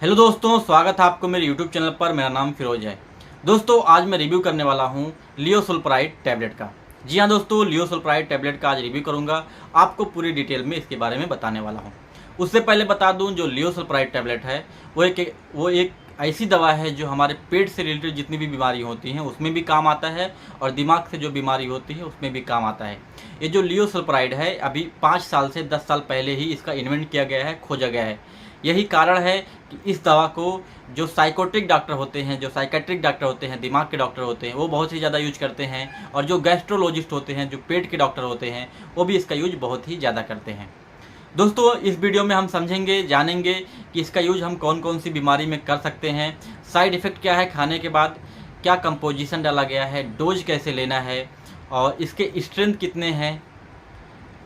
Hello दोस्तों, स्वागत है आपको मेरे यूट्यूब चैनल पर। मेरा नाम फिरोज है। दोस्तों, आज मैं रिव्यू करने वाला हूं लियोसुल्प्राइड टैबलेट का। जी हाँ दोस्तों, लियोसुल्प्राइड टैबलेट का आज रिव्यू करूंगा। आपको पूरी डिटेल में इसके बारे में बताने वाला हूं। उससे पहले बता दूं, जो लियोसुल्प्राइड टैबलेट है वो एक ऐसी दवा है जो हमारे पेट से रिलेटेड जितनी भी बीमारी होती हैं उसमें भी काम आता है, और दिमाग से जो बीमारी होती है उसमें भी काम आता है। ये जो लियोसुल्प्राइड है, अभी 5 साल से 10 साल पहले ही इसका इन्वेंट किया गया है, खोजा गया है। यही कारण है कि इस दवा को जो साइकोट्रिक डॉक्टर होते हैं, जो साइकेट्रिक डॉक्टर होते हैं, दिमाग के डॉक्टर होते हैं, वो बहुत ही ज़्यादा यूज करते हैं। और जो गैस्ट्रोलॉजिस्ट होते हैं, जो पेट के डॉक्टर होते हैं, वो भी इसका यूज बहुत ही ज़्यादा करते हैं। दोस्तों, इस वीडियो में हम समझेंगे, जानेंगे कि इसका यूज हम कौन कौन सी बीमारी में कर सकते हैं, साइड इफ़ेक्ट क्या है खाने के बाद, क्या कंपोजिशन डाला गया है, डोज कैसे लेना है, और इसके स्ट्रेंथ कितने हैं,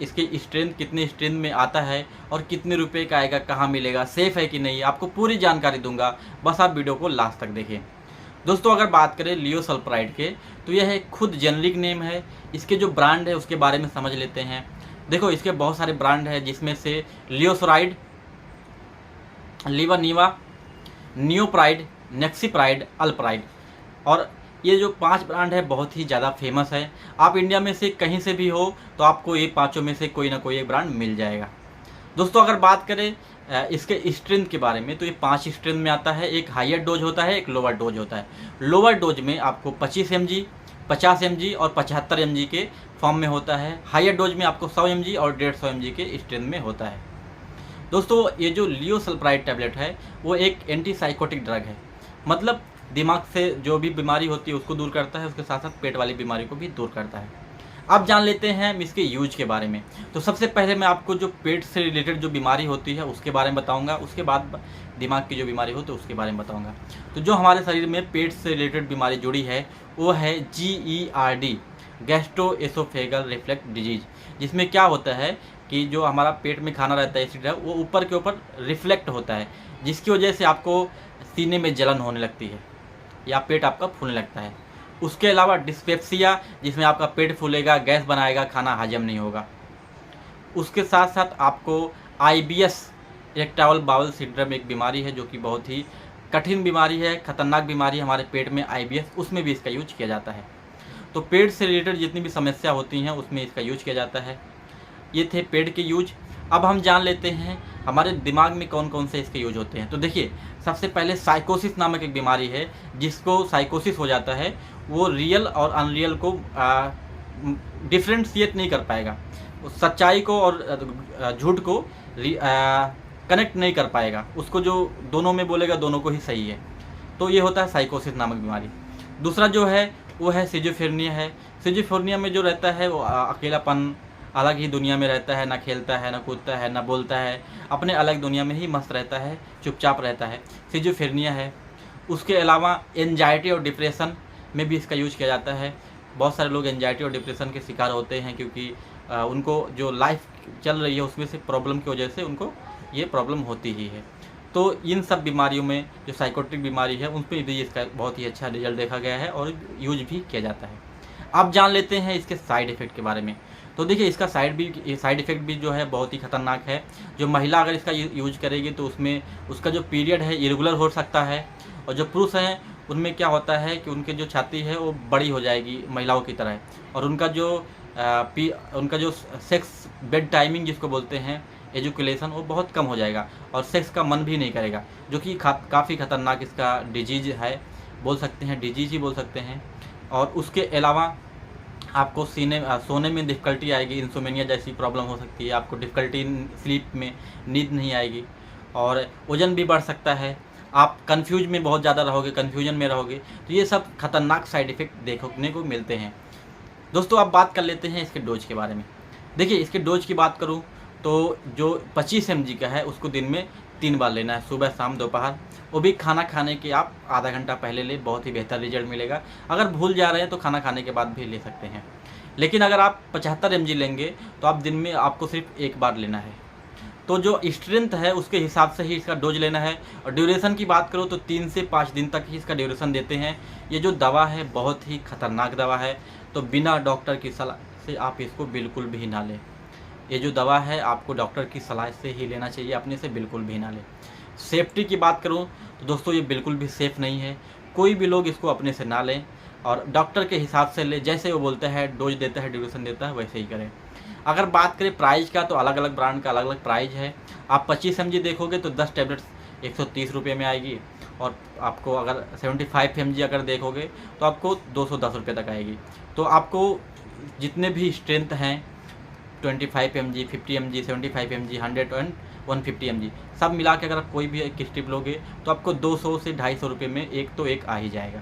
इसकी स्ट्रेंथ कितने स्ट्रेंथ में आता है, और कितने रुपए का आएगा, कहाँ मिलेगा, सेफ़ है कि नहीं, आपको पूरी जानकारी दूंगा। बस आप वीडियो को लास्ट तक देखें। दोस्तों, अगर बात करें लियोसुल्प्राइड के, तो यह एक खुद जेनरिक नेम है। इसके जो ब्रांड है उसके बारे में समझ लेते हैं। देखो, इसके बहुत सारे ब्रांड हैं, जिसमें से लियोसुराइड, लिवानिवा, नियोप्राइड, नेक्सीप्राइड, अल्प्राइड, और ये जो 5 ब्रांड है बहुत ही ज़्यादा फेमस है। आप इंडिया में से कहीं से भी हो तो आपको ये पाँचों में से कोई ना कोई एक ब्रांड मिल जाएगा। दोस्तों, अगर बात करें इसके स्ट्रेंथ के बारे में, तो ये 5 स्ट्रेंथ में आता है। एक हायर डोज होता है, एक लोअर डोज होता है। लोअर डोज में आपको 25 mg, 50 mg और 75 mg के फॉर्म में होता है। हायर डोज में आपको 100 mg और 150 mg के स्ट्रेंथ में होता है। दोस्तों, ये जो लियोसुल्प्राइड टैबलेट है वो एक एंटीसाइकोटिक ड्रग है। मतलब दिमाग से जो भी बीमारी होती है उसको दूर करता है, उसके साथ साथ पेट वाली बीमारी को भी दूर करता है। अब जान लेते हैं इसके यूज के बारे में। तो सबसे पहले मैं आपको जो पेट से रिलेटेड जो बीमारी होती है उसके बारे में बताऊंगा, उसके बाद दिमाग की जो बीमारी होती है उसके बारे में बताऊंगा। तो जो हमारे शरीर में पेट से रिलेटेड बीमारी जुड़ी है वो है GERD, गैस्ट्रोएसोफेगल रिफ्लक्स डिजीज। जिसमें क्या होता है कि जो हमारा पेट में खाना रहता है एसिड है, वो ऊपर के ऊपर रिफ्लेक्ट होता है, जिसकी वजह से आपको सीने में जलन होने लगती है या पेट आपका फूलने लगता है। उसके अलावा डिस्पेप्सिया, जिसमें आपका पेट फूलेगा, गैस बनाएगा, खाना हजम नहीं होगा। उसके साथ साथ आपको IBS, इरेक्टाइल बाउल सिंड्रोम, एक बीमारी है जो कि बहुत ही कठिन बीमारी है, खतरनाक बीमारी है हमारे पेट में, IBS, उसमें भी इसका यूज किया जाता है। तो पेट से रिलेटेड जितनी भी समस्या होती हैं उसमें इसका यूज किया जाता है। ये थे पेट के यूज। अब हम जान लेते हैं हमारे दिमाग में कौन कौन से इसके यूज होते हैं। तो देखिए, सबसे पहले साइकोसिस नामक एक बीमारी है। जिसको साइकोसिस हो जाता है वो रियल और अनरियल को डिफ्रेंशिएट नहीं कर पाएगा, सच्चाई को और झूठ को कनेक्ट नहीं कर पाएगा। उसको जो दोनों में बोलेगा दोनों को ही सही है। तो ये होता है साइकोसिस नामक बीमारी। दूसरा जो है वो है सिजोफ्रेनिया है। सिजोफ्रेनिया में जो रहता है वो अकेलापन, अलग ही दुनिया में रहता है, ना खेलता है, ना कूदता है, ना बोलता है, अपने अलग दुनिया में ही मस्त रहता है, चुपचाप रहता है, सिजोफ्रेनिया है। उसके अलावा एंजाइटी और डिप्रेशन में भी इसका यूज किया जाता है। बहुत सारे लोग एंजाइटी और डिप्रेशन के शिकार होते हैं, क्योंकि उनको जो लाइफ चल रही है उसमें से प्रॉब्लम की वजह से उनको ये प्रॉब्लम होती ही है। तो इन सब बीमारियों में जो साइकोट्रिक बीमारी है उन पर भी इसका बहुत ही अच्छा रिजल्ट देखा गया है और यूज भी किया जाता है। अब जान लेते हैं इसके साइड इफ़ेक्ट के बारे में। तो देखिए, इसका साइड इफ़ेक्ट भी जो है बहुत ही ख़तरनाक है। जो महिला अगर इसका यूज करेगी तो उसमें उसका जो पीरियड है इरेगुलर हो सकता है, और जो पुरुष हैं उनमें क्या होता है कि उनके जो छाती है वो बड़ी हो जाएगी महिलाओं की तरह, और उनका जो सेक्स बेड टाइमिंग जिसको बोलते हैं, एजुकुलेशन, वो बहुत कम हो जाएगा, और सेक्स का मन भी नहीं करेगा, जो कि काफ़ी ख़तरनाक इसका डिजीज है, बोल सकते हैं, डिजीज ही बोल सकते हैं। और उसके अलावा आपको सोने में डिफ़िकल्टी आएगी, इंसोमेनिया जैसी प्रॉब्लम हो सकती है, आपको डिफ़िकल्टी स्लीप में, नींद नहीं आएगी, और वज़न भी बढ़ सकता है, आप कन्फ्यूज में बहुत ज़्यादा रहोगे, कन्फ्यूजन में रहोगे। तो ये सब खतरनाक साइड इफ़ेक्ट देखने को मिलते हैं। दोस्तों, अब बात कर लेते हैं इसके डोज के बारे में। देखिए, इसके डोज की बात करूँ तो जो 25 mg का है उसको दिन में 3 बार लेना है, सुबह, शाम, दोपहर। वो भी खाना खाने के आप आधा घंटा पहले ले, बहुत ही बेहतर रिजल्ट मिलेगा। अगर भूल जा रहे हैं तो खाना खाने के बाद भी ले सकते हैं। लेकिन अगर आप 75 mg लेंगे तो आप दिन में आपको सिर्फ 1 बार लेना है। तो जो स्ट्रेंथ है उसके हिसाब से ही इसका डोज लेना है। और ड्यूरेशन की बात करो तो 3 से 5 दिन तक ही इसका ड्यूरेशन देते हैं। ये जो दवा है बहुत ही खतरनाक दवा है, तो बिना डॉक्टर की सलाह से आप इसको बिल्कुल भी ना लें। ये जो दवा है आपको डॉक्टर की सलाह से ही लेना चाहिए, अपने से बिल्कुल भी ना लें। सेफ्टी की बात करूँ तो दोस्तों ये बिल्कुल भी सेफ़ नहीं है। कोई भी लोग इसको अपने से ना लें और डॉक्टर के हिसाब से लें, जैसे वो बोलता है, डोज देता है, ड्यूरेशन देता है, वैसे ही करें। अगर बात करें प्राइस का तो अलग अलग ब्रांड का अलग अलग प्राइस है। आप 25 mg देखोगे तो 10 टैबलेट्स 130 रुपये में आएगी, और आपको अगर 75 mg अगर देखोगे तो आपको 210 रुपये तक आएगी। तो आपको जितने भी स्ट्रेंथ हैं 25 mg, 50 mg, 75 mg, 100 and 150 mg सब मिला के अगर आप कोई भी एक स्ट्रिप लोगे तो आपको 200 से 250 रुपये में एक तो एक आ ही जाएगा।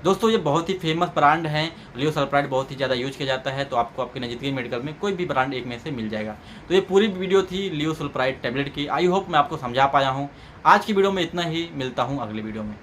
दोस्तों ये बहुत ही फेमस ब्रांड हैं, लियोसल्प्राइड बहुत ही ज़्यादा यूज किया जाता है, तो आपको आपके नज़दीकी मेडिकल में कोई भी ब्रांड एक में से मिल जाएगा। तो ये पूरी वीडियो थी लियोसल्प्राइड टैबलेट की। आई होप मैं आपको समझा पाया हूँ। आज की वीडियो में इतना ही, मिलता हूँ अगली वीडियो में।